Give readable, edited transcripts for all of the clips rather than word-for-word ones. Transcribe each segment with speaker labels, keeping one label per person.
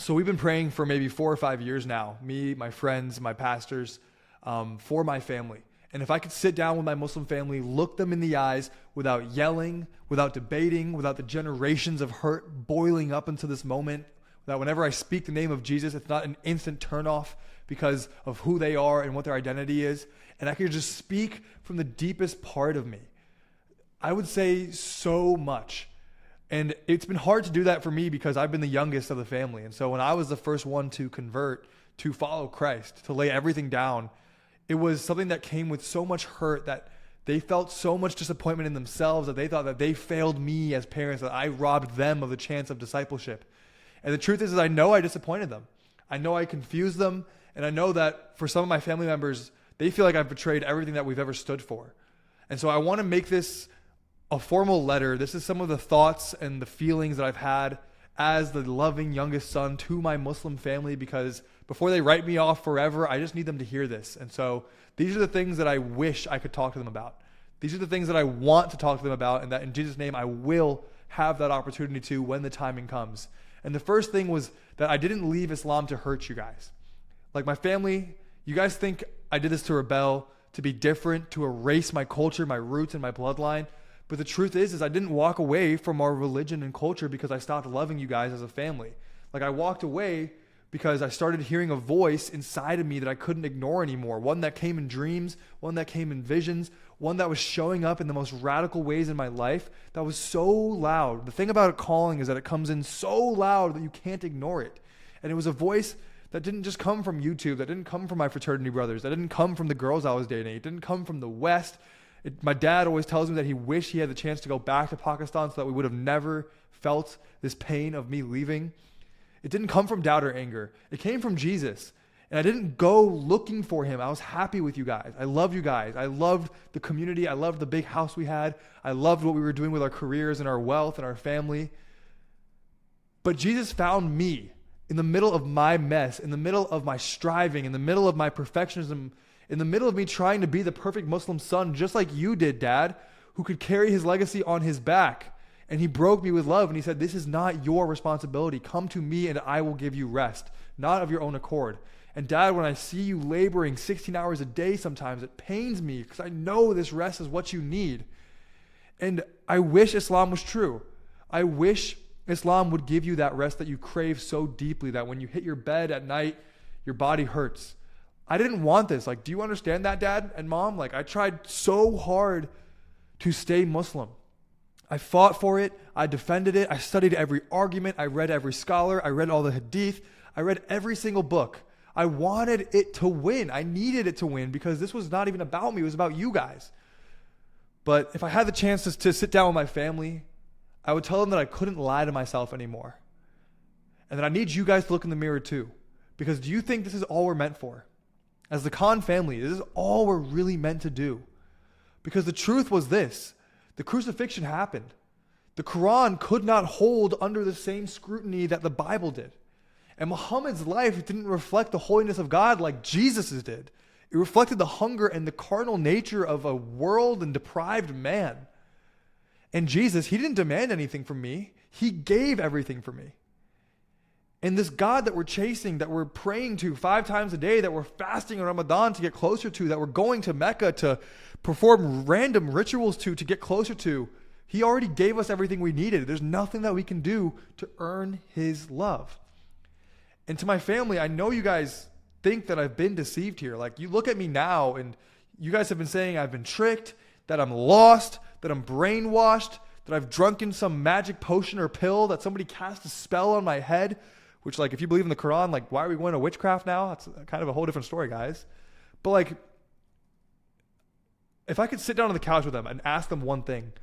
Speaker 1: So we've been praying for maybe 4 or 5 years now, me, my friends, my pastors, for my family. And if I could sit down with my Muslim family, look them in the eyes without yelling, without debating, without the generations of hurt boiling up into this moment, that whenever I speak the name of Jesus, it's not an instant turnoff because of who they are and what their identity is, and I could just speak from the deepest part of me, I would say so much. And it's been hard to do that for me because I've been the youngest of the family. And so when I was the first one to convert, to follow Christ, to lay everything down, it was something that came with so much hurt that they felt so much disappointment in themselves that they thought that they failed me as parents, that I robbed them of the chance of discipleship. And the truth is I know I disappointed them. I know I confused them. And I know that for some of my family members, they feel like I've betrayed everything that we've ever stood for. And so I want to make this a formal letter. This is some of the thoughts and the feelings that I've had as the loving youngest son to my Muslim family, because before they write me off forever, I just need them to hear this. And so these are the things that I wish I could talk to them about. These are the things that I want to talk to them about, and that in Jesus' name I will have that opportunity to when the timing comes. And the first thing was that I didn't leave Islam to hurt you guys. Like my family, you guys think I did this to rebel, to be different, to erase my culture, my roots, and my bloodline. But the truth is I didn't walk away from our religion and culture because I stopped loving you guys as a family. Like I walked away because I started hearing a voice inside of me that I couldn't ignore anymore. One that came in dreams, one that came in visions, one that was showing up in the most radical ways in my life that was so loud. The thing about a calling is that it comes in so loud that you can't ignore it. And it was a voice that didn't just come from YouTube, that didn't come from my fraternity brothers, that didn't come from the girls I was dating, it didn't come from the West. My dad always tells me that he wished he had the chance to go back to Pakistan so that we would have never felt this pain of me leaving. It didn't come from doubt or anger. It came from Jesus. And I didn't go looking for him. I was happy with you guys. I loved you guys. I loved the community. I loved the big house we had. I loved what we were doing with our careers and our wealth and our family. But Jesus found me in the middle of my mess, in the middle of my striving, in the middle of my perfectionism, in the middle of me trying to be the perfect Muslim son, just like you did, Dad, who could carry his legacy on his back. And he broke me with love and he said, this is not your responsibility. Come to me and I will give you rest, not of your own accord. And Dad, when I see you laboring 16 hours a day sometimes, it pains me because I know this rest is what you need. And I wish Islam was true. I wish Islam would give you that rest that you crave so deeply that when you hit your bed at night, your body hurts. I didn't want this. Like, do you understand that, Dad and Mom? Like, I tried so hard to stay Muslim. I fought for it. I defended it. I studied every argument. I read every scholar. I read all the hadith. I read every single book. I wanted it to win. I needed it to win because this was not even about me. It was about you guys. But if I had the chance to sit down with my family, I would tell them that I couldn't lie to myself anymore. And that I need you guys to look in the mirror too. Because do you think this is all we're meant for? As the Khan family, this is all we're really meant to do. Because the truth was this. The crucifixion happened. The Quran could not hold under the same scrutiny that the Bible did. And Muhammad's life didn't reflect the holiness of God like Jesus's did. It reflected the hunger and the carnal nature of a world and deprived man. And Jesus, he didn't demand anything from me. He gave everything for me. And this God that we're chasing, that we're praying to 5 times a day, that we're fasting in Ramadan to get closer to, that we're going to Mecca to perform random rituals to get closer to, he already gave us everything we needed. There's nothing that we can do to earn his love. And to my family, I know you guys think that I've been deceived here. Like, you look at me now and you guys have been saying I've been tricked, that I'm lost, that I'm brainwashed, that I've drunken some magic potion or pill, that somebody cast a spell on my head. Which, like, if you believe in the Quran, like, why are we going to witchcraft now? That's kind of a whole different story, guys. But, like, if I could sit down on the couch with them and ask them one thing,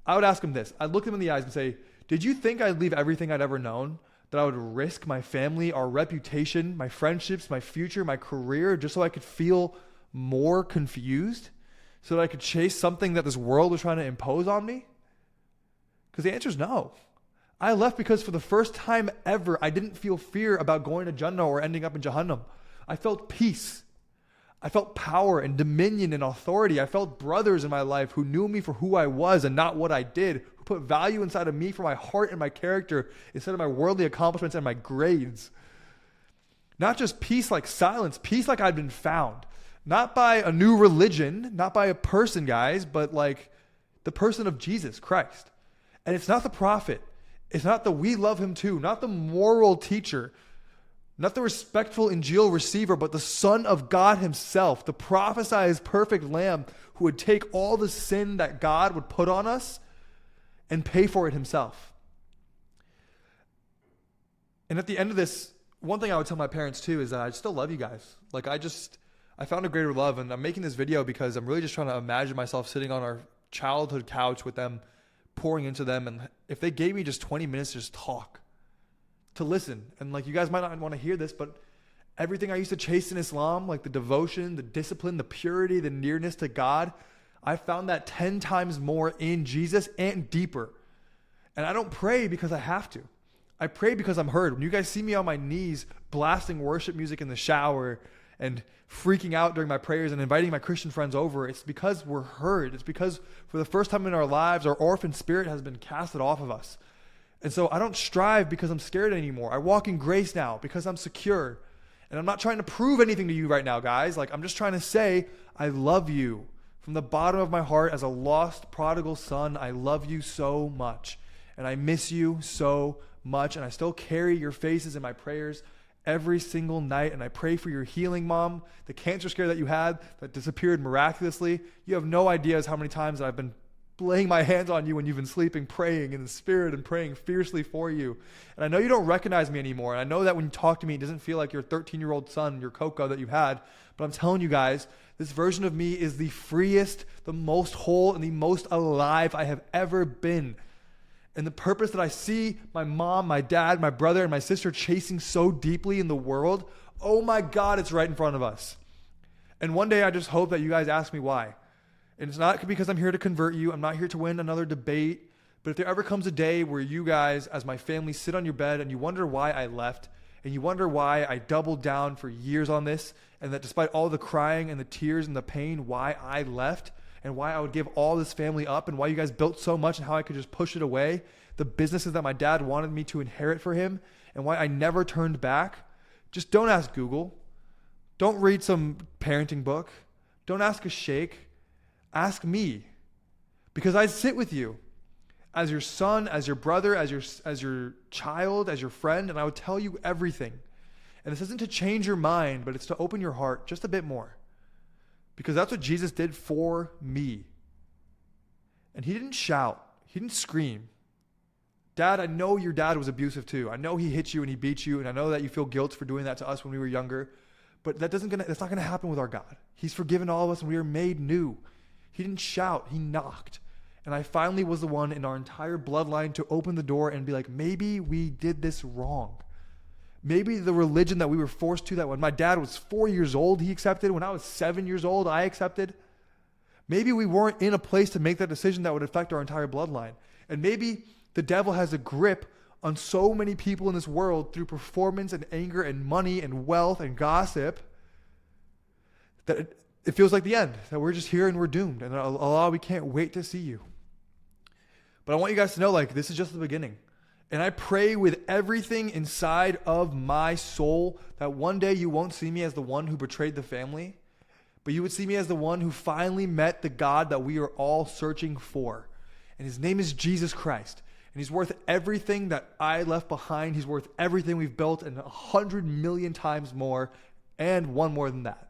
Speaker 1: I would ask them this. I'd look them in the eyes and say, did you think I'd leave everything I'd ever known? That I would risk my family, our reputation, my friendships, my future, my career, just so I could feel more confused? So that I could chase something that this world was trying to impose on me? Because the answer is no. I left because for the first time ever, I didn't feel fear about going to Jannah or ending up in Jahannam. I felt peace. I felt power and dominion and authority. I felt brothers in my life who knew me for who I was and not what I did, who put value inside of me for my heart and my character instead of my worldly accomplishments and my grades. Not just peace like silence, peace like I'd been found. Not by a new religion, not by a person, guys, but like the person of Jesus Christ. And it's not the prophet. It's not the we love him too, not the moral teacher, not the respectful Injil receiver, but the Son of God himself, the prophesied perfect Lamb who would take all the sin that God would put on us and pay for it himself. And at the end of this, one thing I would tell my parents too is that I still love you guys. Like I found a greater love, and I'm making this video because I'm really just trying to imagine myself sitting on our childhood couch with them, pouring into them. And if they gave me just 20 minutes to just talk, to listen. And like, you guys might not want to hear this, but everything I used to chase in Islam, like the devotion, the discipline, the purity, the nearness to God, I found that 10 times more in Jesus and deeper. And I don't pray because I have to. I pray because I'm heard. When you guys see me on my knees blasting worship music in the shower and freaking out during my prayers and inviting my Christian friends over, it's because we're heard. It's because for the first time in our lives, our orphan spirit has been casted off of us. And so I don't strive because I'm scared anymore. I walk in grace now because I'm secure. And I'm not trying to prove anything to you right now, guys. Like, I'm just trying to say, I love you from the bottom of my heart as a lost prodigal son. I love you so much. And I miss you so much. And I still carry your faces in my prayers every single night. And I pray for your healing, Mom. The cancer scare that you had that disappeared miraculously. You have no ideas how many times that I've been laying my hands on you when you've been sleeping, praying in the spirit and praying fiercely for you. And I know you don't recognize me anymore. And I know that when you talk to me, it doesn't feel like your 13-year-old son, your Coco that you had. But I'm telling you guys, this version of me is the freest, the most whole, and the most alive I have ever been. And the purpose that I see my mom, my dad, my brother, and my sister chasing so deeply in the world, oh my God, it's right in front of us. And one day I just hope that you guys ask me why. And it's not because I'm here to convert you. I'm not here to win another debate. But if there ever comes a day where you guys, as my family, sit on your bed and you wonder why I left, and you wonder why I doubled down for years on this, and that despite all the crying and the tears and the pain, why I left, and why I would give all this family up, and why you guys built so much and how I could just push it away, the businesses that my dad wanted me to inherit for him, and why I never turned back, just don't ask Google. Don't read some parenting book. Don't ask a sheikh. Ask me, because I sit with you as your son, as your brother, as your child, as your friend, and I would tell you everything. And this isn't to change your mind, but it's to open your heart just a bit more, because that's what Jesus did for me. And he didn't shout. He didn't scream. Dad, I know your dad was abusive too. I know he hit you and he beat you, and I know that you feel guilt for doing that to us when we were younger, but that's not going to happen with our God. He's forgiven all of us and we are made new. He didn't shout, he knocked. And I finally was the one in our entire bloodline to open the door and be like, maybe we did this wrong. Maybe the religion that we were forced to, that when my dad was 4 years old, he accepted. When I was 7 years old, I accepted. Maybe we weren't in a place to make that decision that would affect our entire bloodline. And maybe the devil has a grip on so many people in this world through performance and anger and money and wealth and gossip that it feels like the end, that we're just here and we're doomed. And Allah, we can't wait to see you. But I want you guys to know, like, this is just the beginning. And I pray with everything inside of my soul that one day you won't see me as the one who betrayed the family, but you would see me as the one who finally met the God that we are all searching for. And his name is Jesus Christ. And he's worth everything that I left behind. He's worth everything we've built and 100 million times more, and one more than that.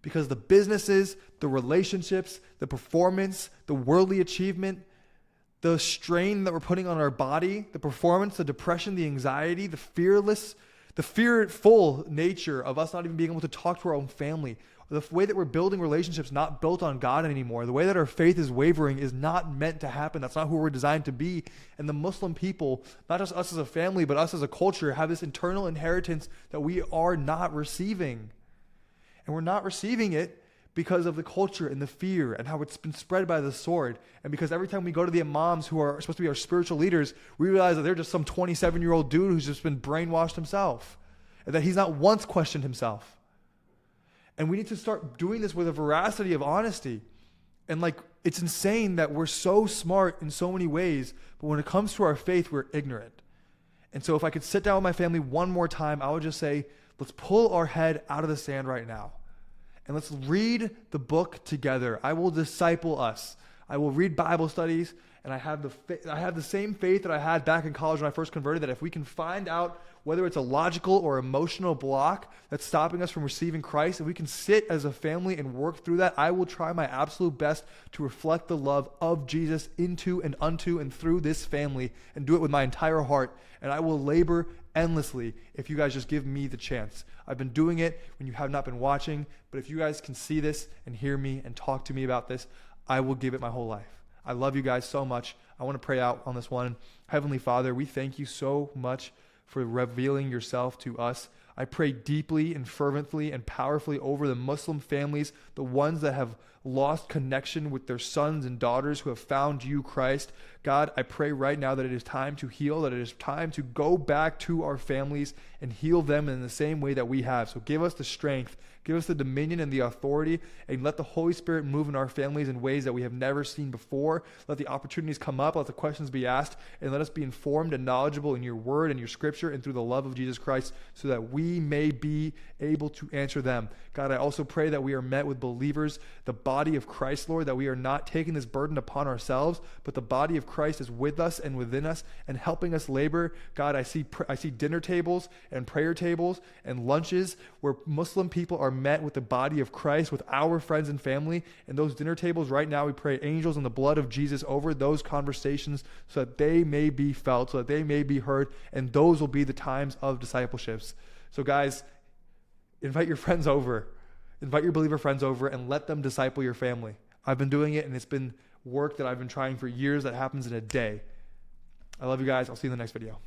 Speaker 1: Because the businesses, the relationships, the performance, the worldly achievement, the strain that we're putting on our body, the performance, the depression, the anxiety, the fearful nature of us not even being able to talk to our own family, the way that we're building relationships not built on God anymore, the way that our faith is wavering is not meant to happen. That's not who we're designed to be. And the Muslim people, not just us as a family, but us as a culture, have this internal inheritance that we are not receiving. And we're not receiving it because of the culture and the fear and how it's been spread by the sword. And because every time we go to the imams who are supposed to be our spiritual leaders, we realize that they're just some 27-year-old dude who's just been brainwashed himself. And that he's not once questioned himself. And we need to start doing this with a veracity of honesty. And like, it's insane that we're so smart in so many ways, but when it comes to our faith, we're ignorant. And so if I could sit down with my family one more time, I would just say, Let's pull our head out of the sand right now. And let's read the book together. I will disciple us. I will read Bible studies. And I have the same faith that I had back in college when I first converted, that if we can find out whether it's a logical or emotional block that's stopping us from receiving Christ, if we can sit as a family and work through that, I will try my absolute best to reflect the love of Jesus into and unto and through this family and do it with my entire heart. And I will labor endlessly if you guys just give me the chance. I've been doing it when you have not been watching, but if you guys can see this and hear me and talk to me about this, I will give it my whole life. I love you guys so much. I want to pray out on this one. Heavenly Father, we thank you so much for revealing yourself to us. I pray deeply and fervently and powerfully over the Muslim families, the ones that have lost connection with their sons and daughters who have found you, Christ. God, I pray right now that it is time to heal, that it is time to go back to our families and heal them in the same way that we have. So give us the strength, give us the dominion and the authority, and let the Holy Spirit move in our families in ways that we have never seen before. Let the opportunities come up, let the questions be asked, and let us be informed and knowledgeable in your word and your scripture and through the love of Jesus Christ so that we may be able to answer them. God, I also pray that we are met with believers, the body of Christ, Lord, that we are not taking this burden upon ourselves, but the body of Christ is with us and within us and helping us labor. God, I see dinner tables and prayer tables and lunches where Muslim people are met with the body of Christ, with our friends and family. And those dinner tables right now, we pray angels and the blood of Jesus over those conversations so that they may be felt, so that they may be heard, and those will be the times of discipleships. So guys, invite your friends over. Invite your believer friends over and let them disciple your family. I've been doing it, and it's been work that I've been trying for years that happens in a day. I love you guys. I'll see you in the next video.